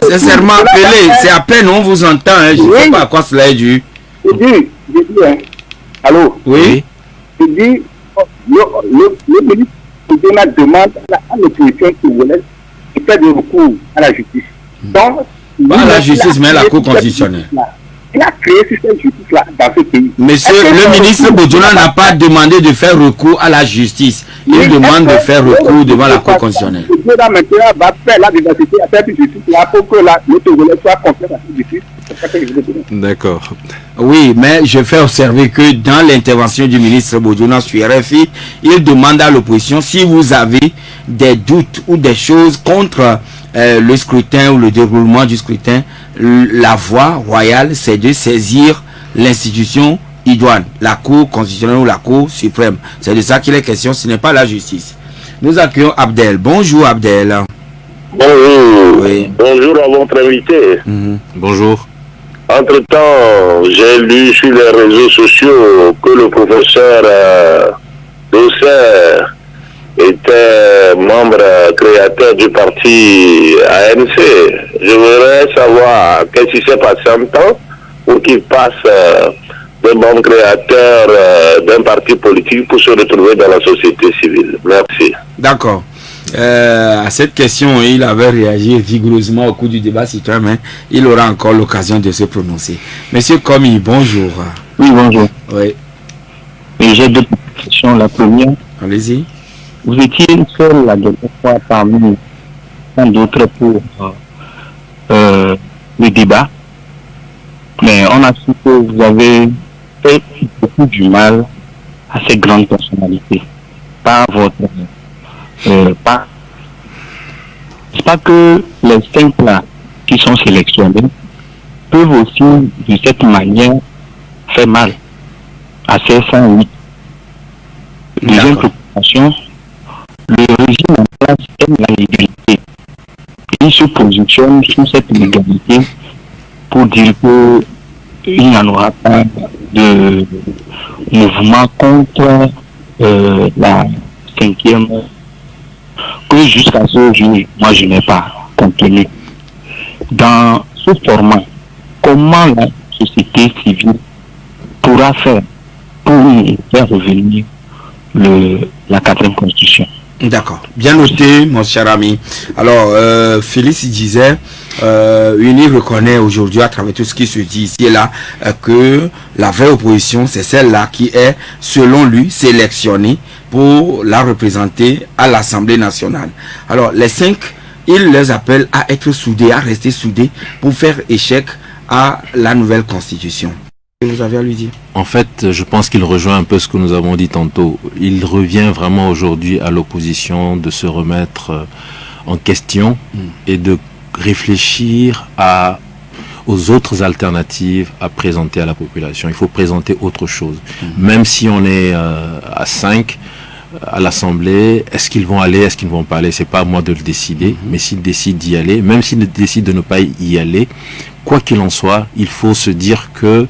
sincèrement, Pelé, c'est à peine on vous entend, hein, je ne sais pas à quoi cela est dû. Je dis, hein. Allô? Oui. Je dis, le ministre Albozina demande à l'opposition congolaise de faire des recours à la justice. Donc, pas à la justice, mais à la Cour constitutionnelle. qui a créé ce système de justice-là dans ce pays. Monsieur le ministre Bodjouna n'a pas demandé de faire recours à la justice. Il demande de faire recours devant la Cour constitutionnelle. Le maintenant va faire la diversité à cette justice-là pour que notre volet soit confiant à cette justice. D'accord. Oui, mais je fais observer que dans l'intervention du ministre Bodjouna sur RFI, il demande à l'opposition si vous avez des doutes ou des choses contre le scrutin ou le déroulement du scrutin, la voie royale, c'est de saisir l'institution idoine, la Cour constitutionnelle ou la Cour suprême. C'est de ça qu'il est question, ce n'est pas la justice. Nous accueillons Abdel. Bonjour Abdel. Bonjour. Oui. Bonjour à votre invité. Bonjour. Entre-temps, j'ai lu sur les réseaux sociaux que le professeur Dosser était membre créateur du parti ANC. Je voudrais savoir qu'est-ce qui s'est passé en temps pour qu'il passe de membre créateur d'un parti politique pour se retrouver dans la société civile. Merci. D'accord. À cette question, il avait réagi vigoureusement au cours du débat citoyen, mais il aura encore l'occasion de se prononcer. Monsieur Komi, bonjour. Oui, bonjour. Oui. Et j'ai deux questions. La première, Allez-y. vous étiez seul la dernière fois parmi tant d'autres pour le débat, mais on a su que vous avez fait beaucoup du mal à ces grandes personnalités par votre c'est pas que les 5 là qui sont sélectionnés peuvent aussi de cette manière faire mal à ces 108. Deuxième préoccupation, le régime en place aime la légalité. Il se positionne sur cette légalité pour dire que il n'y en aura pas de mouvement contre la 5e, que jusqu'à ce jour, moi je n'ai pas contenu. Dans ce format, comment la société civile pourra faire pour faire revenir la 4e constitution? D'accord. Bien noté, mon cher ami. Alors, Félix disait, UNI reconnaît aujourd'hui, à travers tout ce qui se dit ici et là, que la vraie opposition, c'est celle-là qui est, selon lui, sélectionnée pour la représenter à l'Assemblée nationale. Alors, les 5, il les appelle à être soudés, à rester soudés pour faire échec à la nouvelle constitution. Qu'est-ce que vous avez à lui dire? En fait, je pense qu'il rejoint un peu ce que nous avons dit tantôt. Il revient vraiment aujourd'hui à l'opposition de se remettre en question et de réfléchir aux autres alternatives à présenter à la population. Il faut présenter autre chose. Même si on est à 5 à l'Assemblée, est-ce qu'ils vont aller, est-ce qu'ils ne vont pas aller? C'est pas à moi de le décider, mais s'ils décident d'y aller, même s'ils décident de ne pas y aller, quoi qu'il en soit, il faut se dire que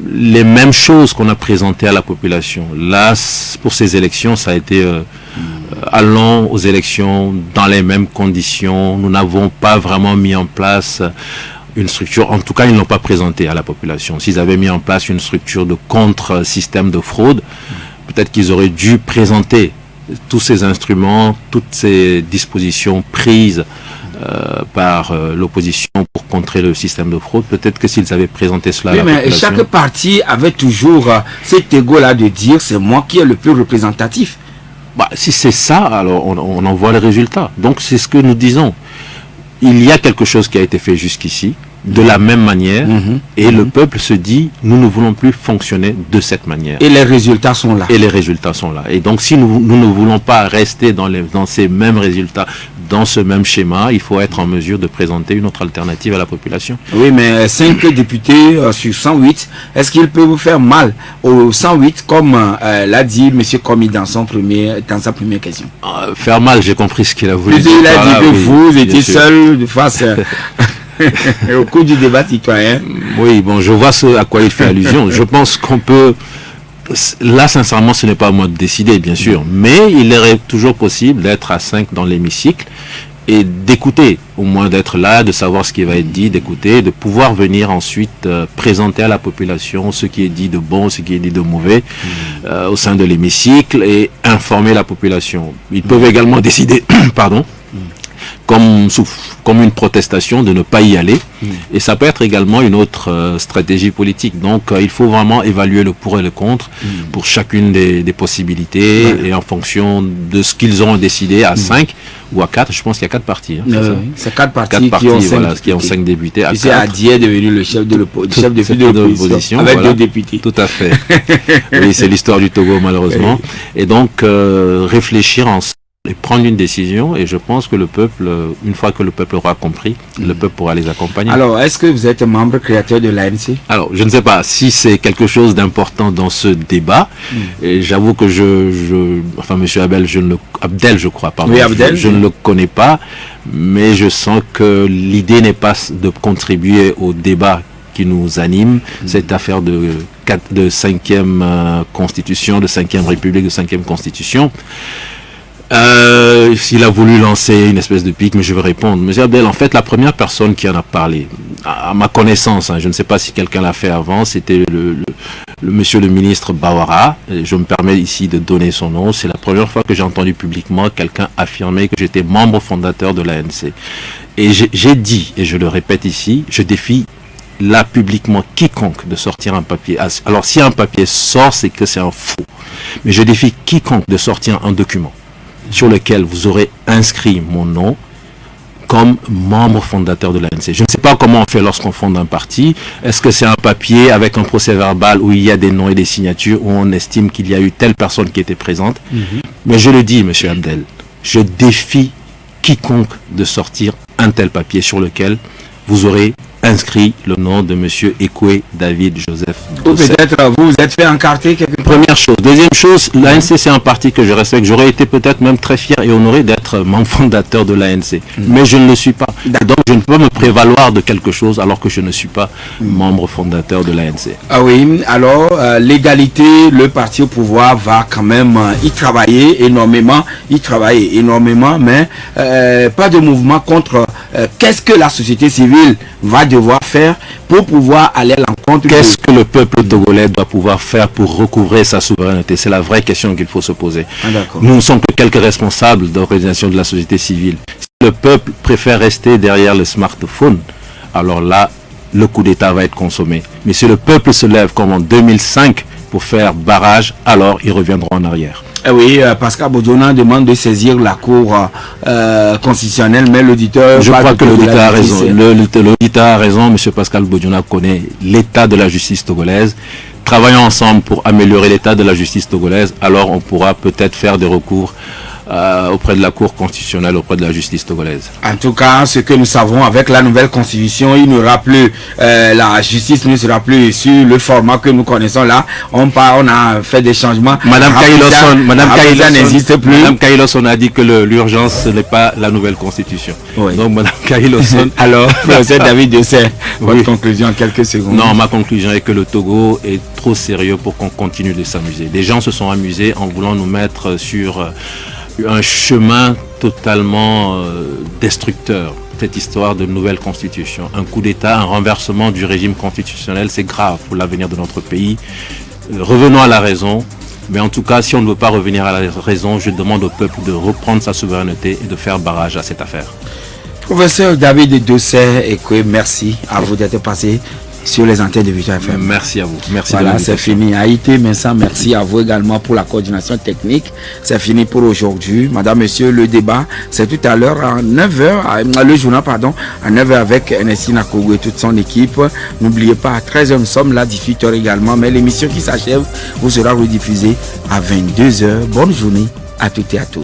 les mêmes choses qu'on a présentées à la population. Là, pour ces élections, ça a été allons aux élections dans les mêmes conditions. Nous n'avons pas vraiment mis en place une structure. En tout cas, ils ne l'ont pas présenté à la population. S'ils avaient mis en place une structure de contre-système de fraude, peut-être qu'ils auraient dû présenter tous ces instruments, toutes ces dispositions prises par l'opposition pour contrer le système de fraude. Peut-être que s'ils avaient présenté cela à la population... Chaque parti avait toujours cet égo-là de dire c'est moi qui est le plus représentatif. Si c'est ça, alors on en voit les résultats. Donc c'est ce que nous disons. Il y a quelque chose qui a été fait jusqu'ici, de la même manière, et le peuple se dit, nous ne voulons plus fonctionner de cette manière. Et les résultats sont là. Et les résultats sont là. Et donc si nous ne voulons pas rester dans ces mêmes résultats, dans ce même schéma, il faut être en mesure de présenter une autre alternative à la population. Oui, mais 5 députés sur 108, est-ce qu'ils peuvent vous faire mal aux 108, comme l'a dit M. Komi dans sa première question? Faire mal, j'ai compris ce qu'il a voulu dire. Il a dit que vous étiez seul de face... au cours du débat citoyen. Oui, bon, je vois ce à quoi il fait allusion. Je pense qu'on peut... Là, sincèrement, ce n'est pas à moi de décider, bien sûr. Mais il est toujours possible d'être à 5 dans l'hémicycle et d'écouter, au moins d'être là, de savoir ce qui va être dit, d'écouter, de pouvoir venir ensuite présenter à la population ce qui est dit de bon, ce qui est dit de mauvais au sein de l'hémicycle et informer la population. Ils peuvent également décider, pardon, comme comme une protestation de ne pas y aller. Et ça peut être également une autre stratégie politique. Donc il faut vraiment évaluer le pour et le contre pour chacune des possibilités et en fonction de ce qu'ils auront décidé à 5 ou à 4. Je pense qu'il y a 4 partis. Hein, c'est 4 partis qui ont 5 députés. C'est Adi est devenu le chef de l'opposition avec 2 députés. Tout à fait. Oui, c'est l'histoire du Togo malheureusement. Et donc réfléchir ensemble et prendre une décision, et je pense que le peuple, une fois que le peuple aura compris, le peuple pourra les accompagner. Alors, est-ce que vous êtes membre créateur de l'ANC? Alors, je ne sais pas si c'est quelque chose d'important dans ce débat, et j'avoue que enfin, monsieur Abdel, je crois, pardon, oui, Abdel, je ne le connais pas, mais je sens que l'idée n'est pas de contribuer au débat qui nous anime, cette affaire de 5e constitution, de 5e république, de 5e constitution. S'il a voulu lancer une espèce de pique, mais je vais répondre. Monsieur Abdel, en fait, la première personne qui en a parlé, à ma connaissance, hein, je ne sais pas si quelqu'un l'a fait avant, c'était le monsieur le ministre Bawara. Je me permets ici de donner son nom. C'est la première fois que j'ai entendu publiquement quelqu'un affirmer que j'étais membre fondateur de l'ANC. Et j'ai dit, et je le répète ici, je défie là publiquement quiconque de sortir un papier. Alors si un papier sort, c'est que c'est un faux. Mais je défie quiconque de sortir un document sur lequel vous aurez inscrit mon nom comme membre fondateur de l'ANC. Je ne sais pas comment on fait lorsqu'on fonde un parti. Est-ce que c'est un papier avec un procès verbal où il y a des noms et des signatures, où on estime qu'il y a eu telle personne qui était présente? Mais je le dis, monsieur Abdel, je défie quiconque de sortir un tel papier sur lequel vous aurez inscrit le nom de monsieur Ekwe David Joseph. Ou peut-être vous êtes fait encarter quelque part. Première chose. Deuxième chose, l'ANC c'est un parti que je respecte. J'aurais été peut-être même très fier et honoré d'être membre fondateur de l'ANC. Mais je ne le suis pas. Donc je ne peux me prévaloir de quelque chose alors que je ne suis pas membre fondateur de l'ANC. Ah oui, alors l'égalité, le parti au pouvoir va quand même y travailler énormément, mais pas de mouvement contre qu'est-ce que la société civile va devoir faire pour pouvoir aller à l'encontre. Qu'est-ce que le peuple togolais doit pouvoir faire pour recouvrer sa souveraineté? C'est la vraie question qu'il faut se poser. Nous ne sommes que quelques responsables d'organisation de la société civile. Si le peuple préfère rester derrière le smartphone, alors là, le coup d'État va être consommé. Mais si le peuple se lève comme en 2005 pour faire barrage, alors ils reviendront en arrière. Oui, Pascal Bodjona demande de saisir la Cour constitutionnelle, mais l'auditeur... Je crois que l'auditeur a raison. L'auditeur a raison. M. Pascal Bodjona connaît l'état de la justice togolaise. Travaillons ensemble pour améliorer l'état de la justice togolaise. Alors on pourra peut-être faire des recours auprès de la Cour constitutionnelle, auprès de la justice togolaise. En tout cas, ce que nous savons, avec la nouvelle constitution, il n'y aura plus, la justice ne sera plus sur le format que nous connaissons là. On a fait des changements. Madame Kaïlosson a dit que l'urgence, ce n'est pas la nouvelle constitution. Oui. Donc Madame Kaïlosson... Alors, professeur David Dessay, votre conclusion en quelques secondes. Non, ma conclusion est que le Togo est trop sérieux pour qu'on continue de s'amuser. Les gens se sont amusés en voulant nous mettre sur un chemin totalement destructeur. Cette histoire de nouvelle constitution, un coup d'État, un renversement du régime constitutionnel, c'est grave pour l'avenir de notre pays. Revenons à la raison, mais en tout cas, si on ne veut pas revenir à la raison, je demande au peuple de reprendre sa souveraineté et de faire barrage à cette affaire. Professeur David Dessay, merci à vous d'être passé sur les antennes de Vision FM. Merci à vous. Merci. Voilà, c'est fini. Haïti, merci à vous également pour la coordination technique. C'est fini pour aujourd'hui. Madame, monsieur, le débat, c'est tout à l'heure à 9h, le journal, pardon, à 9h avec Nessie Nakogo et toute son équipe. N'oubliez pas, à 13h, nous sommes là, 18h également. Mais l'émission qui s'achève vous sera rediffusée à 22h. Bonne journée à toutes et à tous.